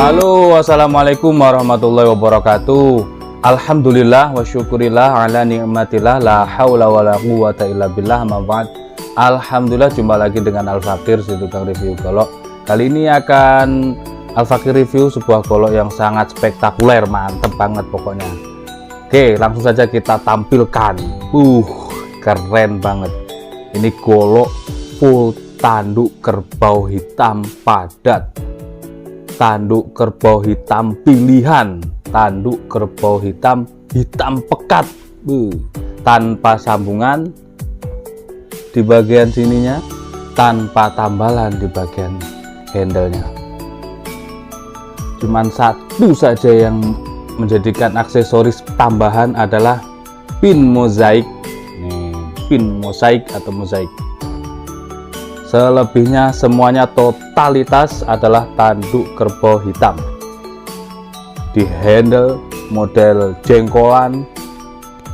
Halo, assalamualaikum warahmatullahi wabarakatuh. Alhamdulillah wa syukurillah ala ni'matillah la haula wa la quwata illa billah ma ba'd. Alhamdulillah, jumpa lagi dengan Al-Fakir, si tukang review golok. Kali ini akan Al-Fakir review sebuah golok yang sangat spektakuler, mantep banget pokoknya. Oke, langsung saja kita tampilkan. Keren banget. Ini golok full tanduk kerbau hitam padat, tanduk kerbau hitam pilihan, tanduk kerbau hitam pekat, tanpa sambungan di bagian sininya, tanpa tambalan di bagian handle-nya. Cuman satu saja yang menjadikan aksesoris tambahan adalah pin mozaik. Nih, pin mozaik atau mozaik. Selebihnya semuanya totalitas adalah tanduk kerbau hitam. Di handle model jengkolan,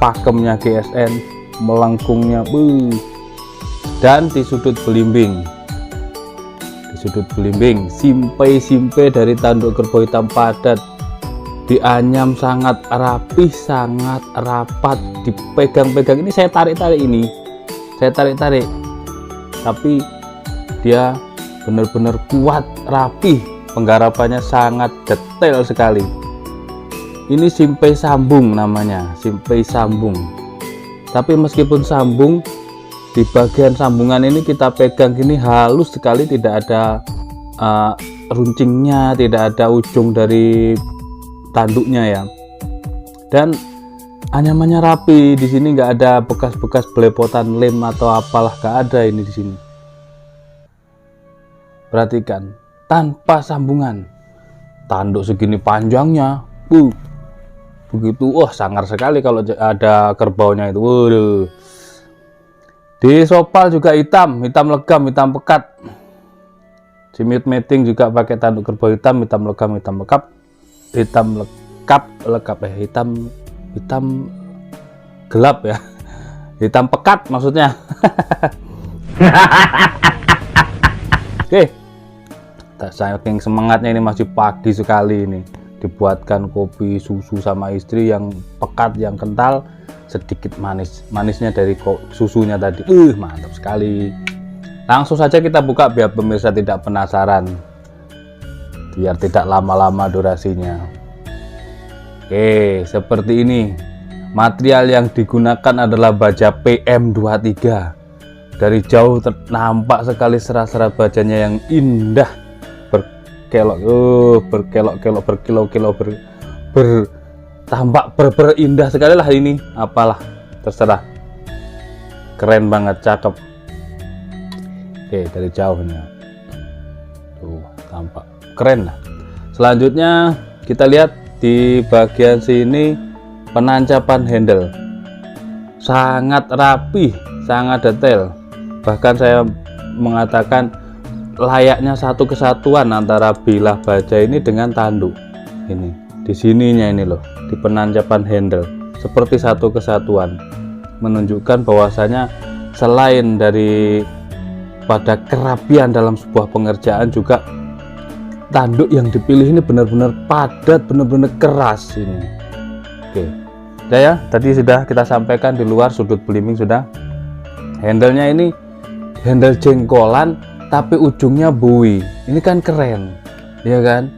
pakemnya GSN, melengkungnya dan di sudut belimbing. Di sudut belimbing simpe dari tanduk kerbau hitam padat, dianyam sangat rapih, sangat rapat, dipegang-pegang. Ini saya tarik-tarik ini. Saya tarik-tarik. Tapi dia benar-benar kuat, rapih, penggarapannya sangat detail sekali. Ini simpai sambung namanya, simpai sambung. Tapi meskipun sambung, di bagian sambungan ini kita pegang gini halus sekali, tidak ada runcingnya, tidak ada ujung dari tanduknya ya. Dan anyamannya rapi, di sini nggak ada bekas-bekas belepotan lem atau apalah, nggak ada ini di sini. Perhatikan, tanpa sambungan, tanduk segini panjangnya, begitu, sangar sekali kalau ada kerbaunya itu. Waduh. Di sopal juga hitam legam, hitam pekat. Simit mating juga pakai tanduk kerbau hitam legam, hitam gelap ya, hitam pekat maksudnya. Oke. Saking semangatnya ini, masih pagi sekali ini, dibuatkan kopi susu sama istri yang pekat, yang kental, sedikit manisnya dari susunya tadi. Mantap sekali. Langsung saja kita buka biar pemirsa tidak penasaran, biar tidak lama-lama durasinya. Oke, seperti ini. Material yang digunakan adalah baja PM23. Dari jauh nampak sekali serat-serat bajanya yang indah, berkelok-kelok, berkilo-kilo, tampak berindah sekali lah ini. Apalah, terserah. Keren banget, cakep. Oke, dari jauhnya tuh tampak keren lah. Selanjutnya kita lihat di bagian sini, penancapan handle sangat rapi, sangat detail. Bahkan saya mengatakan layaknya satu kesatuan antara bilah baja ini dengan tanduk. Ini di sininya ini loh, di penancapan handle seperti satu kesatuan, menunjukkan bahwasanya selain dari pada kerapian dalam sebuah pengerjaan, juga tanduk yang dipilih ini benar-benar padat, benar-benar keras ini. Oke, udah ya, tadi sudah kita sampaikan di luar sudut belimbing sudah. Handlenya ini handle jengkolan tapi ujungnya bui. Ini kan keren ya kan,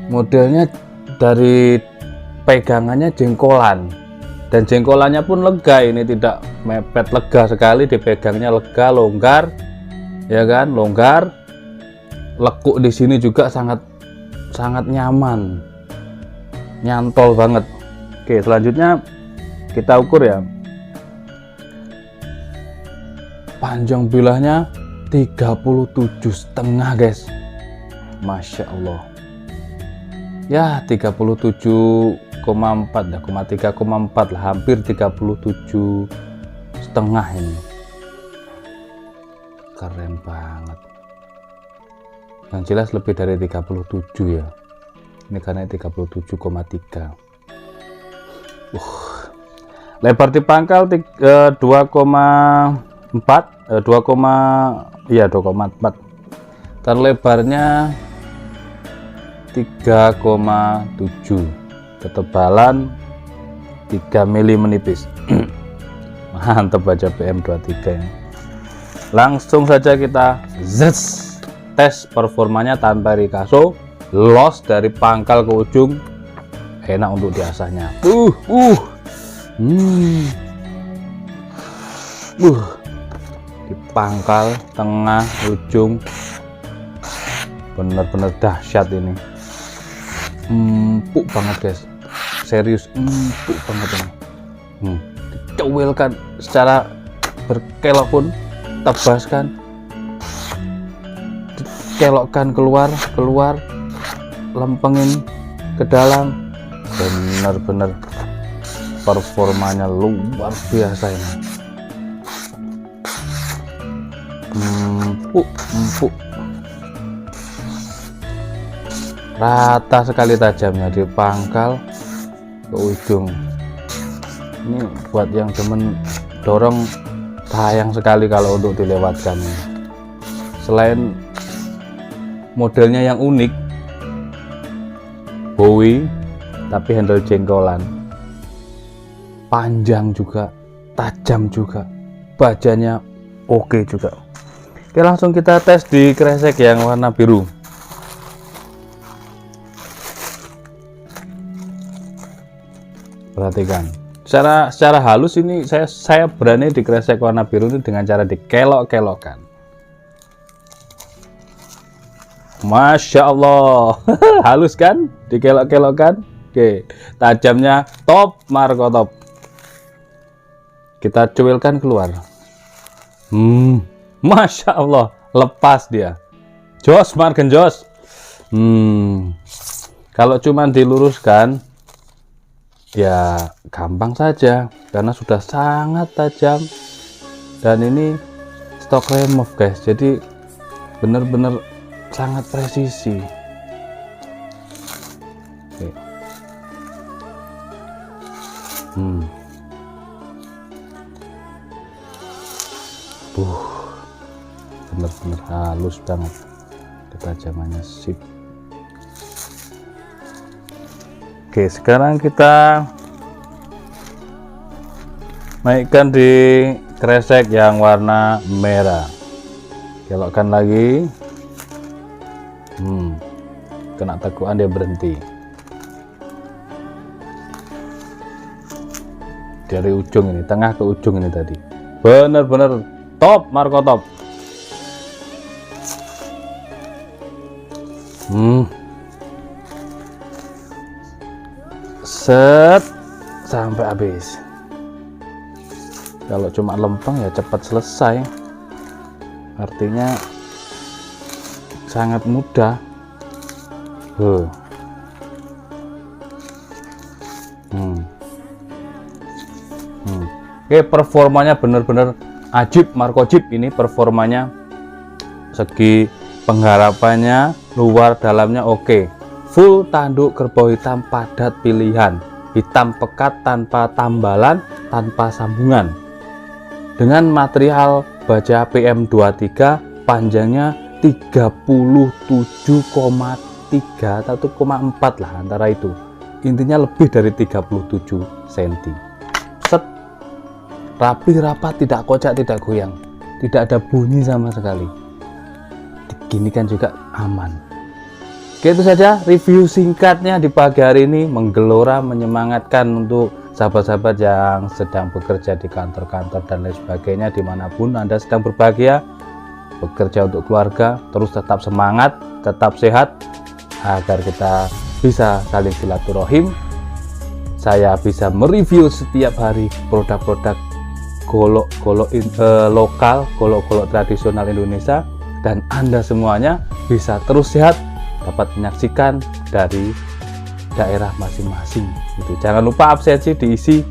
modelnya dari pegangannya jengkolan, dan jengkolannya pun lega, ini tidak mepet, lega sekali dipegangnya, lega, longgar ya kan, longgar. Lekuk di sini juga sangat nyaman, nyantol banget. Oke, selanjutnya kita ukur ya. Panjang bilahnya 37,5 guys, Masya Allah ya, 37,4 3,4 lah, hampir 37,5 ini. Keren banget, yang jelas lebih dari 37 ya, ini karena 37,3. Lebar di pangkal 2,4. Dan lebarnya 3,7, ketebalan 3 mili menipis. Mantap aja PM23 ini. Langsung saja kita tes performanya tanpa Rikaso, los dari pangkal ke ujung, enak untuk diasahnya. Di pangkal, tengah, ujung, bener-bener dahsyat ini. Empuk banget guys, serius empuk banget ini. Dicewelkan secara berkelok pun, tebaskan, dikelokkan keluar, lempengin ke dalam, bener-bener performanya luar biasa ini. Empuk, rata sekali tajamnya di pangkal ke ujung. Ini buat yang demen dorong, sayang sekali kalau untuk dilewatkan. Selain modelnya yang unik, Bowie, tapi handle jengkolan, panjang juga, tajam juga, bajanya oke juga. Oke, langsung kita tes di kresek yang warna biru. Perhatikan, secara halus ini saya berani di kresek warna biru ini dengan cara dikelok-kelokkan. Masya Allah, halus kan, dikelok-kelokkan. Oke, tajamnya top, Marco top. Kita cuilkan keluar. Masya Allah, lepas dia. Jos, Margen jos. Kalau cuman diluruskan, ya gampang saja karena sudah sangat tajam, dan ini stock remove guys, jadi bener-bener sangat presisi. Oke. Bener-bener halus banget, ketajamannya sip. Oke, sekarang kita naikkan di kresek yang warna merah. Kelokkan lagi. Kena tekuan dia berhenti. Dari ujung ini, tengah ke ujung ini tadi. Bener-bener top, Marco top. Set sampai habis. Kalau cuma lempeng ya cepat selesai, artinya sangat mudah. Oke, performanya bener-bener ajib, Marco Jeep ini performanya. Segi pengharapannya, luar dalamnya oke. Full tanduk kerbau hitam padat pilihan, hitam pekat tanpa tambalan, tanpa sambungan, dengan material baja PM23, panjangnya 37,3 atau 1,4 lah antara itu, intinya lebih dari 37 cm. Set, rapi rapat, tidak kocak, tidak goyang, tidak ada bunyi sama sekali. Diginikan juga aman. Oke, itu saja review singkatnya di pagi hari ini, menggelora, menyemangatkan untuk sahabat-sahabat yang sedang bekerja di kantor-kantor dan lain sebagainya, dimanapun Anda sedang berbahagia, bekerja untuk keluarga, terus tetap semangat, tetap sehat, agar kita bisa saling silaturahim. Saya bisa mereview setiap hari produk-produk golok-golok lokal, golok-golok tradisional Indonesia, dan Anda semuanya bisa terus sehat, dapat menyaksikan dari daerah masing-masing. Gitu. Jangan lupa absensi diisi,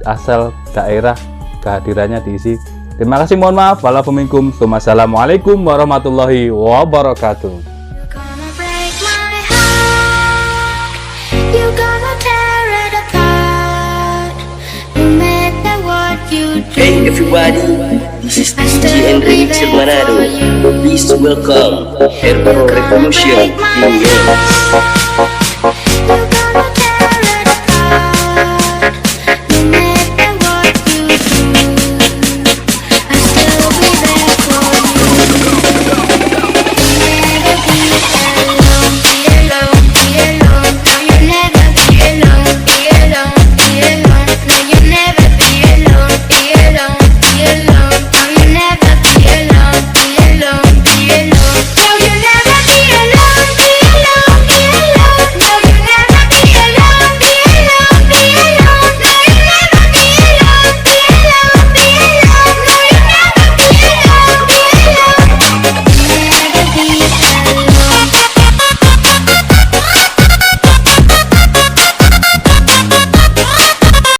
asal daerah kehadirannya diisi. Terima kasih, mohon maaf. Wassalamualaikum warahmatullahi wabarakatuh. Hey everybody, this is DJ Enrique Manado, the beast welcome Hero Revolution in Games.